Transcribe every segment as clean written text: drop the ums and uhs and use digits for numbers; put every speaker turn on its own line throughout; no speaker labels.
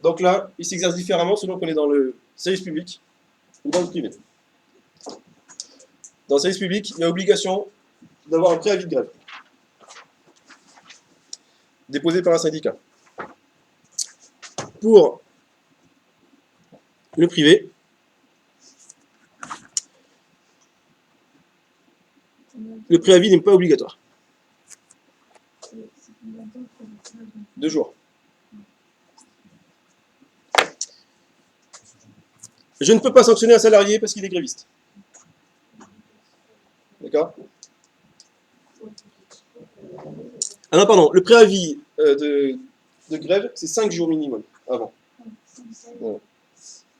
Donc là, il s'exerce différemment selon qu'on est dans le service public ou dans le privé. Dans le service public, il y a obligation d'avoir un préavis de grève déposé par un syndicat. Pour le privé, le préavis n'est pas obligatoire. 2 jours. Je ne peux pas sanctionner un salarié parce qu'il est gréviste. D'accord? Ah non, pardon, le préavis de grève, c'est 5 jours minimum avant. Voilà.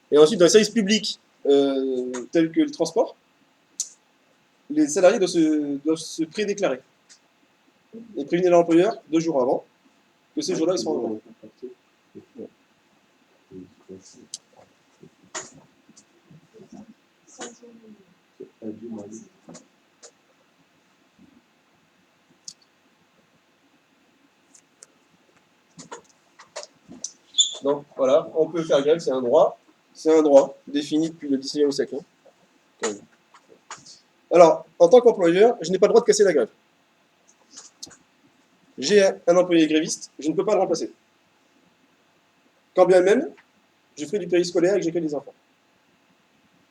Et ensuite, dans les services publics tels que le transport, les salariés doivent se prédéclarer et prévenir l'employeur 2 jours avant que ces jours-là, ils seront en grève. Donc voilà, on peut faire grève, c'est un droit défini depuis le 19e siècle. Alors, en tant qu'employeur, je n'ai pas le droit de casser la grève. J'ai un employé gréviste, je ne peux pas le remplacer. Quand bien même, je ferai du périscolaire et que j'accueille des enfants.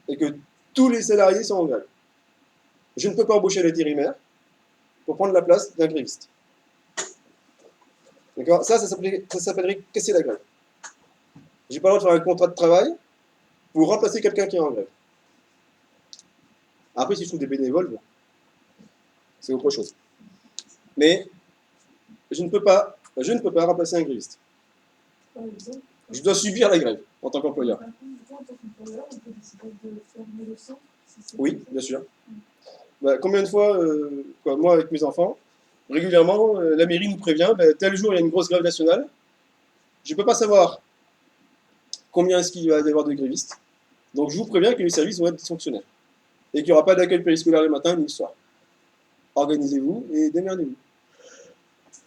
Et que tous les salariés sont en grève. Je ne peux pas embaucher l'intérimaire pour prendre la place d'un gréviste. D'accord? Ça s'appellerait casser la grève. J'ai pas le droit de faire un contrat de travail pour remplacer quelqu'un qui est en grève. Après, si je trouve des bénévoles, bon, c'est autre chose. Mais je ne peux pas remplacer un gréviste. Je dois subir la grève en tant qu'employeur. Oui, bien sûr. Bah, combien de fois, moi avec mes enfants, régulièrement, la mairie nous prévient, tel jour il y a une grosse grève nationale. Je ne peux pas savoir combien est-ce qu'il va y avoir de grévistes. Donc je vous préviens que les services vont être dysfonctionnels. Et qu'il n'y aura pas d'accueil périscolaire le matin ni le soir. Organisez-vous et démerdez-vous.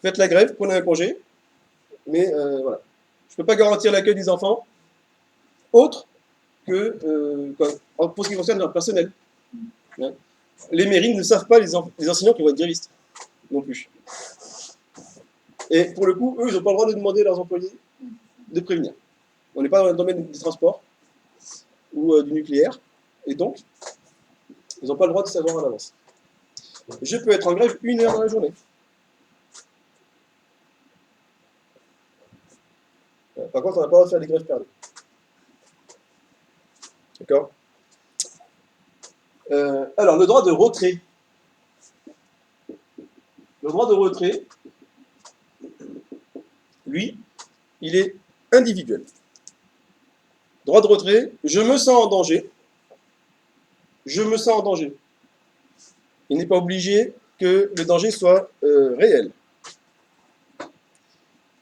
Faites la grève, prenez un congé, mais voilà. Je ne peux pas garantir l'accueil des enfants autre que pour ce qui concerne leur personnel. Hein. Les mairies ne savent pas les enseignants qui vont être grévistes non plus. Et pour le coup, eux, ils n'ont pas le droit de demander à leurs employés de prévenir. On n'est pas dans le domaine des transports ou du nucléaire, et donc, ils n'ont pas le droit de savoir à l'avance. Je peux être en grève 1 heure dans la journée. Par contre, on n'a pas le droit de faire des grèves perdues. D'accord? Alors, le droit de retrait. Le droit de retrait, lui, il est individuel. Droit de retrait, je me sens en danger. Je me sens en danger. Il n'est pas obligé que le danger soit réel.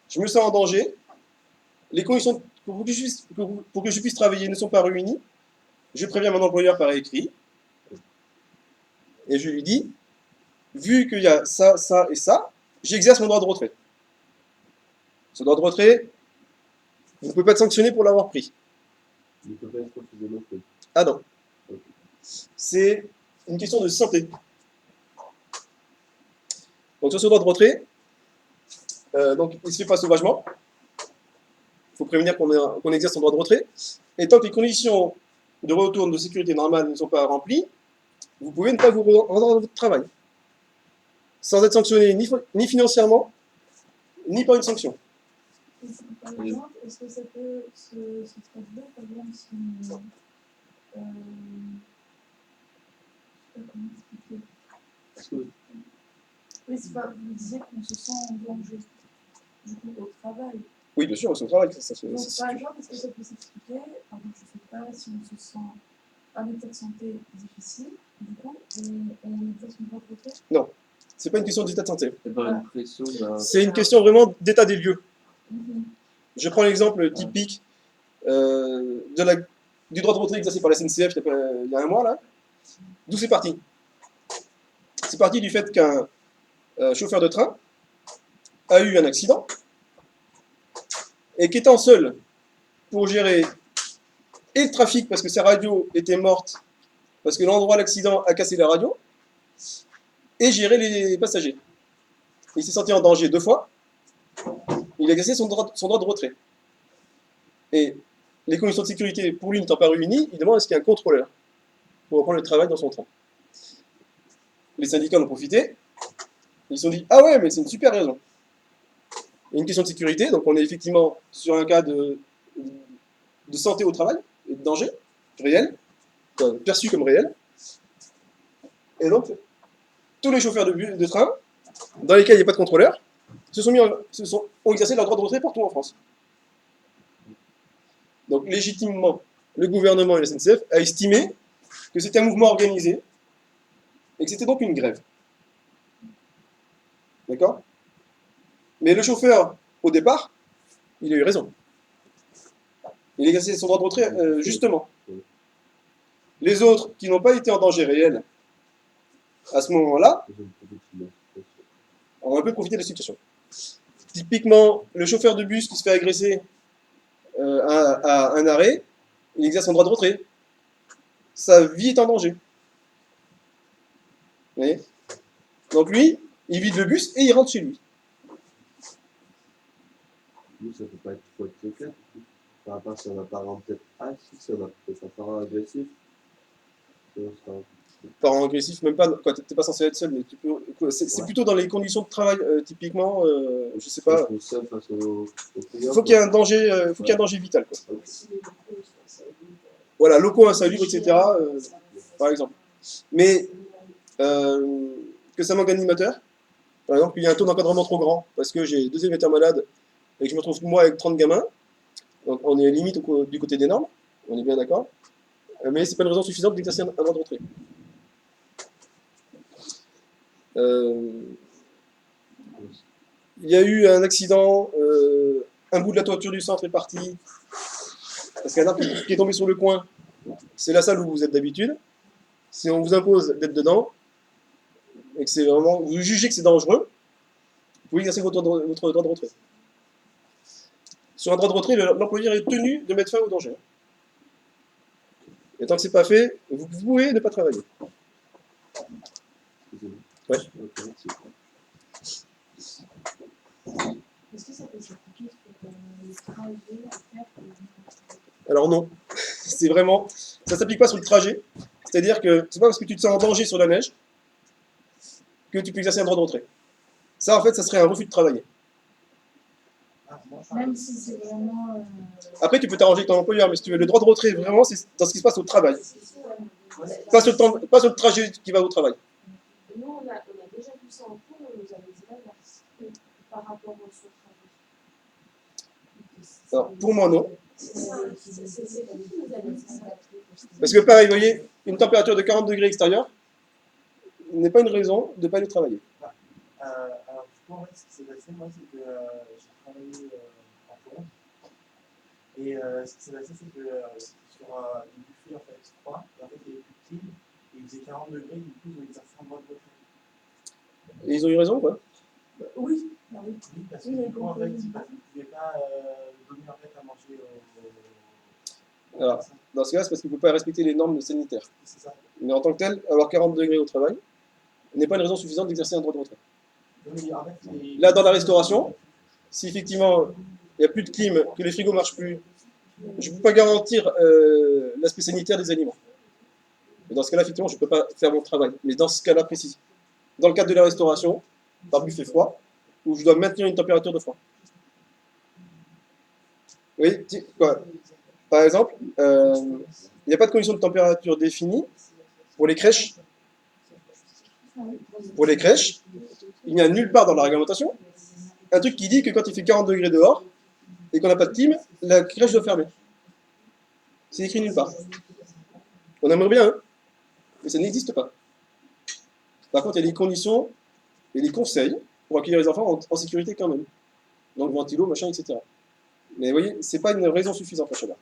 Je me sens en danger. Les conditions pour que je puisse travailler ne sont pas réunies. Je préviens mon employeur par écrit. Et je lui dis, vu qu'il y a ça, ça et ça, j'exerce mon droit de retrait. Ce droit de retrait, vous ne pouvez pas être sanctionné pour l'avoir pris.
Il ne peut pas être refusé non plus.
Ah non.
Okay.
C'est une question de santé. Donc sur ce droit de retrait, donc, il ne se fait pas sauvagement. Il faut prévenir qu'on exerce son droit de retrait. Et tant que les conditions de retour de sécurité normale ne sont pas remplies, vous pouvez ne pas vous rendre dans votre travail. Sans être sanctionné ni financièrement, ni par une sanction.
Par exemple, est-ce que ça peut se traduire, par exemple, si comment expliquer? Oui, c'est pas, vous disiez qu'on se sent en danger, du coup, au travail.
Oui, bien sûr, au travail.
Donc, par exemple, est-ce que ça peut s'expliquer, par exemple, je ne sais pas, si on se sent un état de santé difficile, du coup, on exerce une droit de retrait?
Non, c'est pas une question d'état de santé.
C'est
une question vraiment d'état des lieux.
Mm-hmm.
Je prends l'exemple typique du droit de retrait exercé par la SNCF il y a un mois, là. D'où c'est parti? C'est parti du fait qu'un chauffeur de train a eu un accident et qu'étant seul pour gérer et le trafic, parce que sa radio était morte, parce que l'endroit de l'accident a cassé la radio, et gérer les passagers. Il s'est senti en danger 2 fois, il a exercé son droit de retrait. Et les conditions de sécurité, pour lui, n'étant pas réunies, il demande à ce qu'il y ait un contrôleur pour reprendre le travail dans son train. Les syndicats en ont profité, ils se sont dit « Ah ouais, mais c'est une super raison ». Il y a une question de sécurité, donc on est effectivement sur un cas de santé au travail, et de danger réel, perçu comme réel. Et donc, tous les chauffeurs de train, dans lesquels il n'y a pas de contrôleur, ont exercé leur droit de retrait partout en France. Donc, légitimement, le gouvernement et la SNCF a estimé que c'était un mouvement organisé et que c'était donc une grève. D'accord? Mais le chauffeur, au départ, il a eu raison. Il a exercé son droit de retrait justement. Les autres qui n'ont pas été en danger réel à ce moment-là ont un peu profité de la situation. Typiquement, le chauffeur de bus qui se fait agresser à un arrêt, il exerce son droit de retrait. Sa vie est en danger. Vous voyez? Donc lui, il vide le bus et il rentre chez lui.
Nous, ça peut pas être trop très clair. Par rapport à si on a parent peut-être si on a peut-être un parent agressif.
Parent agressif, même pas, quoi, t'es pas censé être seul, mais tu peux. C'est plutôt dans les conditions de travail, typiquement, je sais pas. Il faut qu'il y ait un danger, faut qu'il y ait un danger vital, quoi. Voilà, locaux insalubres, etc. Par exemple. Mais que ça manque d'animateurs, par exemple, il y a un taux d'encadrement trop grand, parce que j'ai 2 émetteurs malades et que je me retrouve moi avec 30 gamins, donc on est limite du côté des normes, on est bien d'accord, mais c'est pas une raison suffisante d'exercer un droit de retrait. Il y a eu un accident, un bout de la toiture du centre est parti, parce qu'il y a un arbre qui est tombé sur le coin, c'est la salle où vous êtes d'habitude, si on vous impose d'être dedans, et que c'est vraiment, vous jugez que c'est dangereux, vous pouvez exercer votre droit de retrait. Sur un droit de retrait, l'employeur est tenu de mettre fin au danger. Et tant que c'est pas fait, vous pouvez ne pas travailler. Ouais.
Est-ce que ça peut s'appliquer sur les trajets à faire
Alors non, c'est vraiment, ça s'applique pas sur le trajet. C'est-à-dire que c'est pas parce que tu te sens en danger sur la neige que tu peux exercer un droit de retrait. Ça, en fait, ça serait un refus de travailler.
Même si c'est vraiment.
Après, tu peux t'arranger avec ton employeur, mais si tu veux, le droit de retrait, vraiment, c'est dans ce qui se passe au travail. Pas sur le trajet qui va au travail.
Nous, on a déjà vu ça en cours, on nous avait dit l'inverse par rapport au surtrajet.
Alors, pour moi, non. Parce que pareil, vous voyez, une température de 40 degrés extérieure n'est pas une raison de ne pas aller travailler.
Alors, en fait, ce qui s'est passé, moi, c'est que j'ai travaillé en Pologne. Et ce qui s'est passé, c'est que c'était sur des buffets en fait, froids, et en fait, il y avait plus de clim, et il faisait 40 degrés, du coup, ils ont exercé un droit de retrait.
Et ils ont eu raison, quoi.
Oui,
Oui, parce que du coup, en fait, ils ne pouvaient pas donner en fait, à manger aux
Alors,
personnes.
dans ce cas, c'est parce qu'il ne faut pas respecter les normes sanitaires.
C'est ça.
Mais en tant que tel, avoir 40 degrés au travail n'est pas une raison suffisante d'exercer un droit de retrait.
Mais en fait,
Là, dans la restauration, si effectivement il n'y a plus de clim, que les frigos ne marchent plus, je ne peux pas garantir l'aspect sanitaire des aliments. Et dans ce cas-là, effectivement, je ne peux pas faire mon travail. Mais dans ce cas-là précis, dans le cadre de la restauration, par buffet froid, où je dois maintenir une température de froid. Oui, quoi. Par exemple, il n'y a pas de condition de température définie pour les crèches. Pour les crèches, il n'y a nulle part dans la réglementation un truc qui dit que quand il fait 40 degrés dehors et qu'on n'a pas de clim, la crèche doit fermer. C'est écrit nulle part. On aimerait bien, hein, mais ça n'existe pas. Par contre, il y a des conditions et des conseils pour accueillir les enfants en sécurité quand même. Donc ventilo, machin, etc. Mais vous voyez, c'est pas une raison suffisante la chaleur.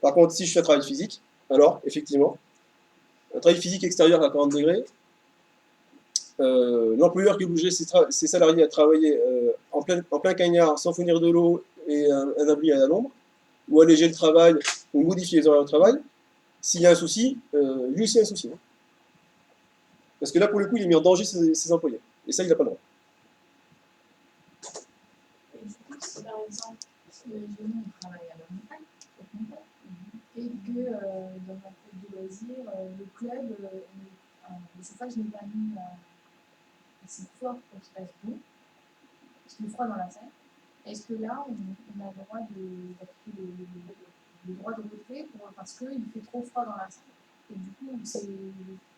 Par contre, si je fais un travail physique, alors, effectivement, un travail physique extérieur à 40 degrés, l'employeur qui obligeait ses salariés à travailler en plein cagnard, sans fournir de l'eau et un abri à l'ombre, ou alléger le travail, ou modifier les horaires de travail, s'il y a un souci, lui aussi a un souci. Hein. Parce que là, pour le coup, il est mis en danger ses employés. Et ça, il n'a pas le droit.
Et du coup, si par exemple, imaginons on travaille à la montagne, au contact, et que dans ma club de loisirs, le club, le chauffage n'est pas mis assez fort pour qu'il fasse bon, parce qu'il est froid dans la salle, est-ce que là, on a le droit d'appliquer le droit de retrait parce qu'il fait trop froid dans la salle, et du coup, c'est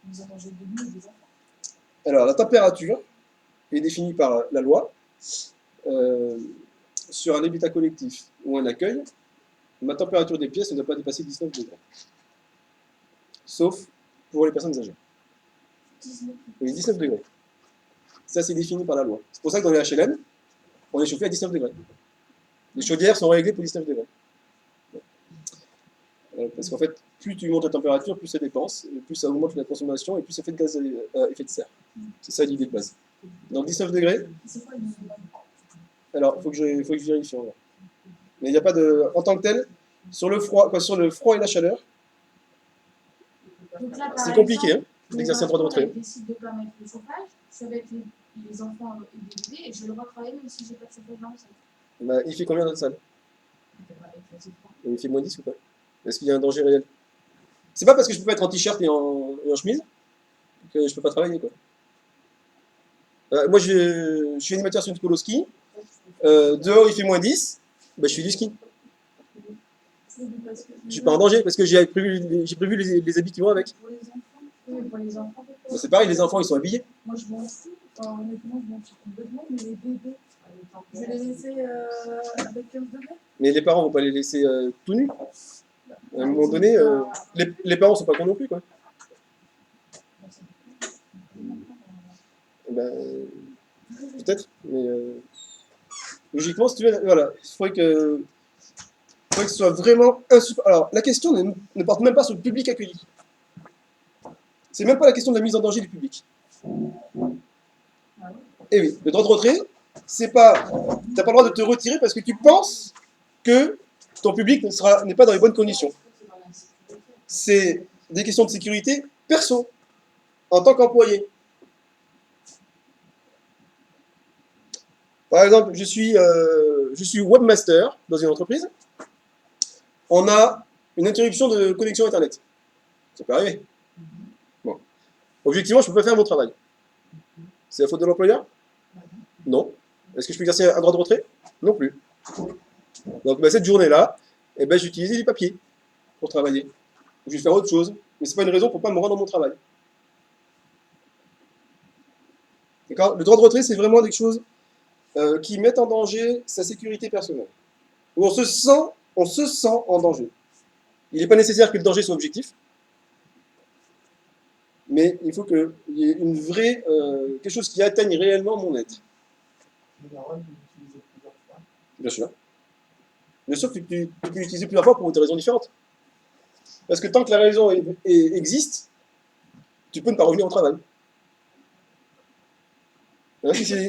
mise en danger de lui et des enfants.
Alors, la température est définie par la loi. Sur un habitat collectif ou un accueil, ma température des pièces ne doit pas dépasser 19 degrés. Sauf pour les personnes âgées.
19.
Oui, 19 degrés. Ça, c'est défini par la loi. C'est pour ça que dans les HLM, on est chauffé à 19 degrés. Les chaudières sont réglées pour 19 degrés. Parce qu'en fait, plus tu montes la température, plus ça dépense, et plus ça augmente la consommation, et plus ça fait de gaz à effet de serre. C'est ça l'idée de base. Donc 19 degrés,
C'est quoi le
alors il faut que je vérifie. Mais il n'y a pas de. En tant que tel, sur le froid et la chaleur,
Donc là, par
c'est compliqué
exemple,
d'exercer un droit de retrait.
Je décide de ne pas mettre le chauffage, je vais avec les enfants et les bébés, et je le retravaille même si j'ai pas de chauffage dans le salle.
Bah, il fait combien dans la salle? Il fait moins 10 ou pas? Est-ce qu'il y a un danger réel? C'est pas parce que je peux pas être en t-shirt et en chemise que je peux pas travailler, quoi. Moi, je suis animateur sur une colo ski. Dehors, il fait moins 10. Bah, je fais du ski. Je suis pas en danger parce que j'ai prévu les habits qui vont avec.
Pour les enfants, oui, pour les enfants.
Bah, c'est pareil, les enfants, ils sont habillés.
Moi, je m'en fous. Enfin, honnêtement, je m'en fous complètement, mais les bébés, je vais les laisser avec 15 degrés.
Mais les parents vont pas les laisser tout nus. À un moment donné, les parents sont pas cons non plus, quoi. Ben, peut-être, mais logiquement, si tu veux, voilà, il faudrait que ce soit vraiment insupportable. Alors, la question ne porte même pas sur le public accueilli. C'est même pas la question de la mise en danger du public. Et oui, le droit de retrait, c'est pas, t'as pas le droit de te retirer parce que tu penses que ton public n'est pas dans les bonnes conditions. C'est des questions de sécurité perso, en tant qu'employé. Par exemple, je suis webmaster dans une entreprise. On a une interruption de connexion Internet. Ça peut arriver. Bon. Objectivement, je ne peux pas faire mon travail. C'est la faute de l'employeur? Non. Est-ce que je peux exercer un droit de retrait? Non plus. Donc cette journée-là, eh ben, j'ai utilisé du papier pour travailler. Je vais faire autre chose. Mais ce n'est pas une raison pour ne pas me rendre dans mon travail. D'accord? Le droit de retrait, c'est vraiment des choses qui mettent en danger sa sécurité personnelle. Où on se sent en danger. Il n'est pas nécessaire que le danger soit objectif, mais il faut qu'il y ait une vraie, quelque chose qui atteigne réellement mon être. Bien sûr. Bien sûr que tu peux l'utiliser plusieurs fois pour des raisons différentes. Parce que tant que la raison existe, tu peux ne pas revenir au travail.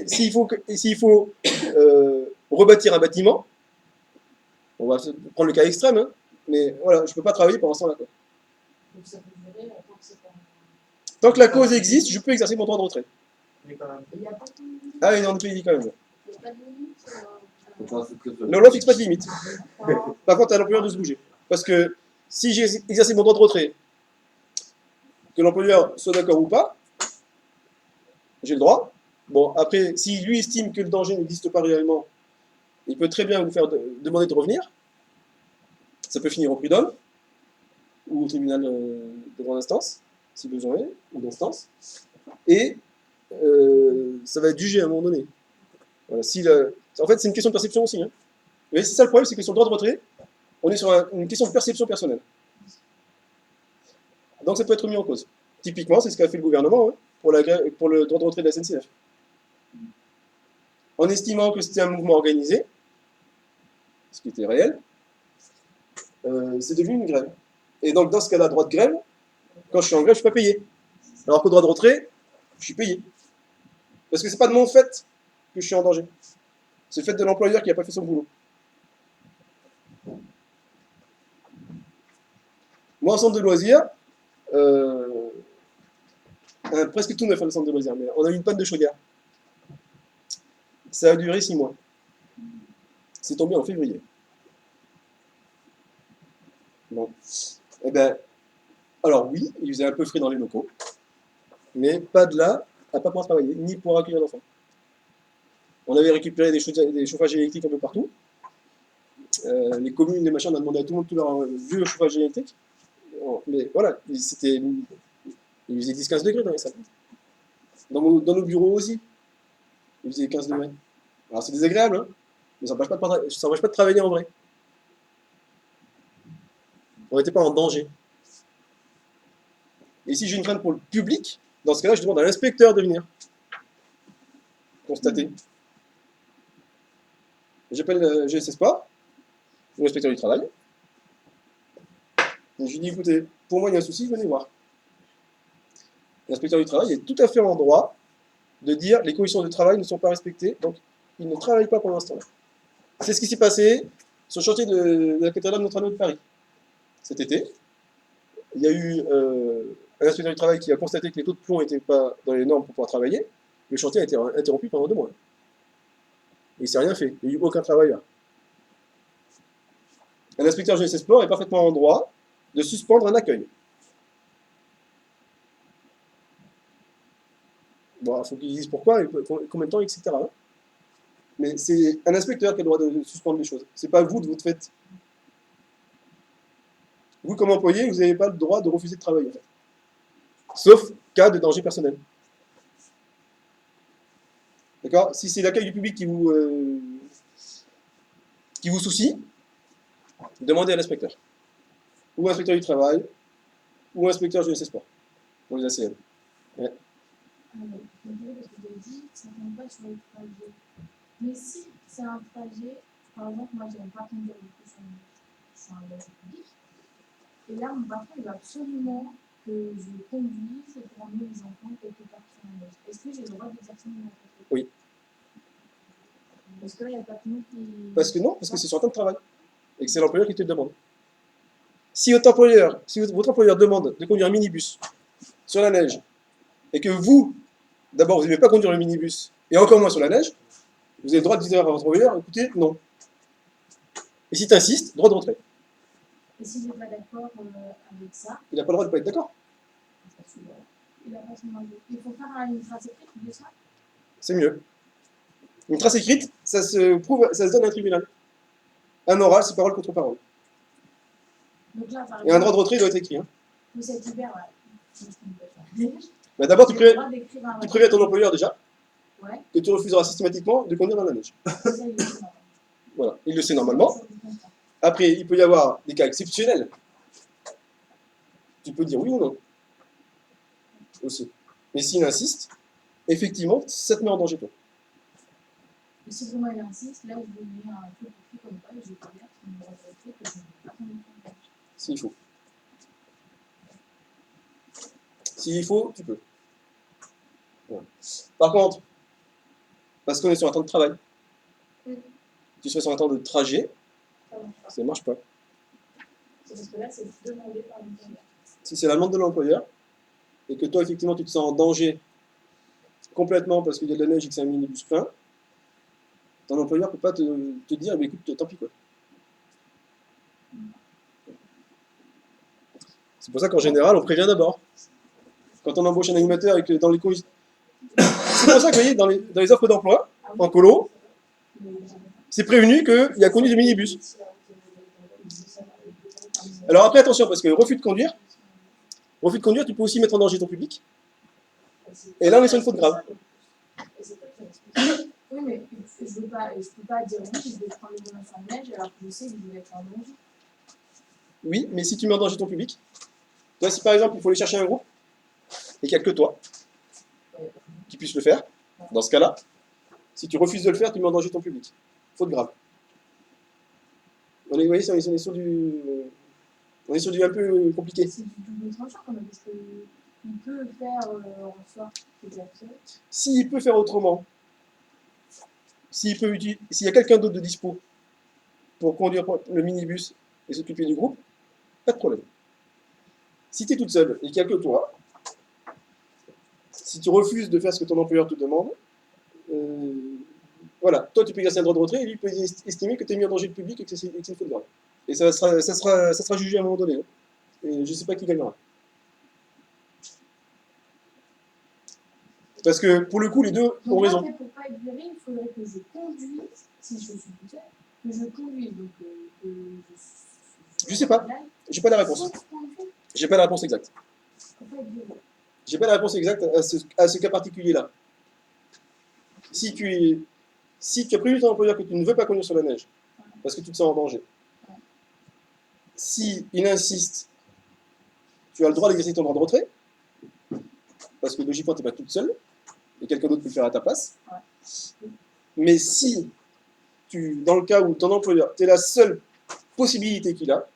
S'il faut rebâtir un bâtiment, on va prendre le cas extrême, hein, mais voilà, je ne peux pas travailler pendant ce temps-là.
Donc ça peut durer tant que c'est pas.
Tant que la cause existe, je peux exercer mon droit de retrait.
Mais quand même.
Il n'y a pas de limite.
Ah, il y a un pays quand même.
Il n'y a pas de limite.
Faut pas se que
La loi ne fixe pas de limite. Par contre, à l'employeur de se bouger. Parce que si j'ai exercé mon droit de retrait, que l'employeur soit d'accord ou pas, j'ai le droit. Bon, après, si lui estime que le danger n'existe pas réellement, il peut très bien vous faire demander de revenir. Ça peut finir au prud'homme ou au tribunal de grande instance, si besoin est, ou d'instance. Et ça va être jugé à un moment donné. Voilà, en fait, c'est une question de perception aussi. Hein. Mais c'est ça le problème, c'est que sur le droit de retrait, on est sur une question de perception personnelle. Donc ça peut être mis en cause. Typiquement, c'est ce qu'a fait le gouvernement hein, pour le droit de retrait de la SNCF. En estimant que c'était un mouvement organisé, ce qui était réel, c'est devenu une grève. Et donc dans ce cas-là, droit de grève, quand je suis en grève, je ne suis pas payé. Alors qu'au droit de retrait, je suis payé. Parce que ce n'est pas de mon fait que je suis en danger. C'est le fait de l'employeur qui n'a pas fait son boulot. Moi, en centre de loisirs, presque tout neuf le centre de loisirs, mais on a eu une panne de chaudière. Ça a duré 6 mois. C'est tombé en février. Bon. Eh ben, alors oui, il faisait un peu frais dans les locaux, mais pas de là à pas pouvoir travailler, ni pour accueillir l'enfant. On avait récupéré des chauffages électriques un peu partout. Les communes, les machins, on a demandé à tout le monde tout leur vieux chauffage électrique. Mais voilà, il faisait 10-15 degrés dans les salles. Dans nos bureaux aussi, il faisait 15 degrés. Alors c'est désagréable, hein, mais ça n'empêche pas de travailler en vrai. On n'était pas en danger. Et si j'ai une crainte pour le public, dans ce cas-là, je demande à l'inspecteur de venir constater. J'appelle le GSS Sport, l'inspecteur du travail. Et je lui dis, écoutez, pour moi il y a un souci, venez voir. L'inspecteur du travail est tout à fait en droit de dire les conditions de travail ne sont pas respectées, donc il ne travaille pas pendant ce temps-là. C'est ce qui s'est passé sur le chantier de la cathédrale Notre-Dame de Paris. Cet été, il y a eu un inspecteur du travail qui a constaté que les taux de plomb n'étaient pas dans les normes pour pouvoir travailler. Le chantier a été interrompu pendant 2 mois. Et il ne s'est rien fait. Il n'y a eu aucun travailleur. Un inspecteur GSS Sport est parfaitement en droit de suspendre un accueil. Bon, il faut qu'ils disent pourquoi, et combien de temps, etc. Mais c'est un inspecteur qui a le droit de suspendre les choses. C'est pas vous de votre fait. Vous, comme employé, vous n'avez pas le droit de refuser de travailler. En fait. Sauf cas de danger personnel. D'accord? Si c'est l'accueil du public qui vous soucie, demandez à l'inspecteur. Ou inspecteur du travail, ou inspecteur GSS Sport, pour les ACL. Ouais.
Alors, parce que vous avez dit que ça ne tombe pas sur les trajets. Mais si c'est un trajet, par exemple, moi, je n'aime pas conduire beaucoup sur un voiture public. Et là, mon patron, il veut absolument que je conduise pour emmener les enfants quelque part sur la neige. Est-ce que j'ai le droit d'exercer mon entreprise?
Oui.
Parce que là, il n'y a pas tout le monde qui.
Parce que non, parce que c'est sur un temps de travail. Et que c'est l'employeur qui te le demande. Si votre employeur demande de conduire un minibus sur la neige, et que vous, d'abord, vous n'aimez pas conduire le minibus, et encore moins sur la neige, vous avez le droit de dire à votre employeur, écoutez, non. Et si tu insistes, droit de retrait.
Et si je n'ai pas d'accord avec ça,
Il n'a pas le droit de ne pas être d'accord.
il n'a pas son avis. Il faut faire une trace écrite de ça.
C'est mieux. Une trace écrite, ça se donne à un tribunal. Un oral, c'est parole contre parole.
Donc là, par
Et un droit de retrait doit être écrit. Hein.
pour cet hiver, ouais.
Bah, d'abord, tu
J'ai le
préviens
droit d'écrire un
ton employeur déjà
Ouais.
que tu refuseras systématiquement de conduire dans la neige.
Ça, il le sait,
Voilà, il le sait normalement.
Ça, c'est comme ça.
Après, il peut y avoir des cas exceptionnels. Tu peux dire oui ou non. Aussi. Mais s'il insiste, effectivement, ça te met en danger, toi.
Et si vraiment il insiste, là, je vais lui un truc écrit comme ça, et je vais pas dire qu'il me refait que je ne vais pas conduire en neige.
S'il faut. S'il faut, tu peux. Voilà. Par contre, parce qu'on est sur un temps de travail, tu serais sur un temps de trajet, ça ne marche pas.
C'est parce que là, c'est demandé par l'employeur.
Si c'est la demande de l'employeur, et que toi, effectivement, tu te sens en danger complètement parce qu'il y a de la neige et que c'est un minibus plein, ton employeur ne peut pas te dire, mais écoute, tant pis, quoi. C'est pour ça qu'en général, on prévient d'abord. Quand on embauche un animateur et que dans les conditions... C'est pour ça que, vous voyez, dans les offres d'emploi, en colo, c'est prévenu qu'il y a conduite de minibus. Alors après, attention, parce que refus de conduire, tu peux aussi mettre en danger ton public. Et là, on est sur une faute grave.
Oui, mais je ne peux pas dire oui, je vais prendre le volant sans neige alors que je sais que je vais être en danger.
Oui, mais si tu mets en danger ton public, toi, si par exemple, il faut aller chercher un groupe, et qu'il n'y a que toi qui puisse le faire, dans ce cas-là, si tu refuses de le faire, tu mets en danger ton public. Faute grave. Vous voyez, on est sur du un peu compliqué.
C'est du double tranchant quand même, parce qu'il peut faire en sorte que la personne.
S'il peut faire autrement, s'il y a quelqu'un d'autre de dispo pour conduire le minibus et s'occuper du groupe, pas de problème. Si tu es toute seule et qu'il n'y a que toi, si tu refuses de faire ce que ton employeur te demande, voilà, toi tu peux exercer un droit de retrait et lui peut estimer que tu es mis en danger de public et que c'est une faute grave. Et ça sera jugé à un moment donné. Hein. Et je ne sais pas qui gagnera. Parce que pour le coup, les deux ont
Donc,
raison.
en fait, pour pas être viré, il faudrait que je conduise, si je suis toute seule, que je conduise. Donc, que
Je sais pas. J'ai pas la réponse.
Sans conduire,
J'ai pas la réponse exacte.
pour pas être viré.
J'ai pas la réponse exacte à ce cas particulier-là. Si tu as prévu ton employeur que tu ne veux pas conduire sur la neige, parce que tu te sens en danger, si il insiste, tu as le droit d'exercer ton droit de retrait, parce que logiquement, tu n'es pas toute seule, et quelqu'un d'autre peut le faire à ta place. Mais si, dans le cas où ton employeur, tu es la seule possibilité qu'il a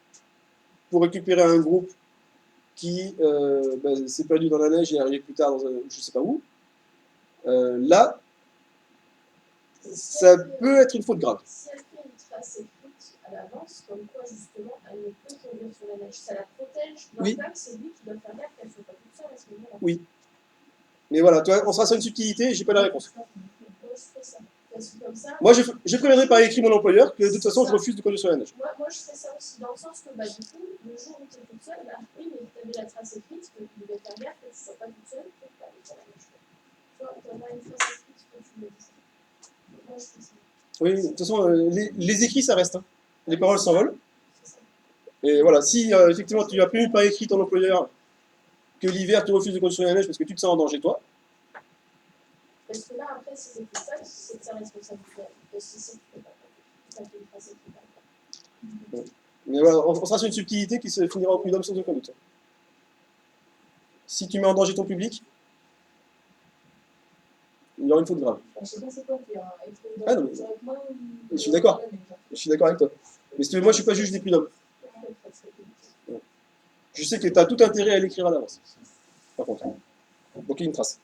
pour récupérer un groupe qui s'est perdu dans la neige et arrive plus tard dans je ne sais pas où, là, ça peut être une faute grave.
Si elle fait une trace écrite à l'avance, comme quoi justement elle ne peut conduire sur la neige, ça la protège d'un
Oui.
cas que c'est lui qui doit faire gaffe qu'elle ne soit pas toute seule à ce moment-là.
Oui. Mais voilà, toi, on sera sur une subtilité et j'ai pas la réponse.
Moi je fais ça. Parce que comme ça,
Moi, je préviendrai par écrit mon employeur que de toute façon, je refuse de conduire sur la neige.
moi je fais ça aussi, dans le sens que du coup, le jour où tu es toute seule, oui, mais tu avais la trace écrite, que tu devais faire gaffe que tu ne sois pas toute seule, que tu aller sur la neige. Tu vois, tu auras une trace écrite que tu me dis. Moi je fais ça.
Oui, de toute façon, les écrits, ça reste. Hein. Les paroles s'envolent.
C'est ça.
Et voilà, si effectivement tu as prévenu par écrit ton employeur que l'hiver, tu refuses de conduire sur la neige parce que tu te sens en danger, toi,
Parce que là, après, si c'est tout ça, c'est de sa responsabilité. Parce que si tu ne fais pas, tu fait une trace écrite.
mais voilà, on sera sur une subtilité qui se finira au prud'homme sans aucun doute. Si tu mets en danger ton public, il y aura une faute grave.
Je sais pas c'est quoi pire, être
Ah, non, mais- Je suis d'accord. Je suis d'accord avec toi. Mais si tu veux, moi, je ne suis pas juge des prud'hommes. Je sais que tu as tout intérêt à l'écrire à l'avance. Par contre. Donc, il y a une trace.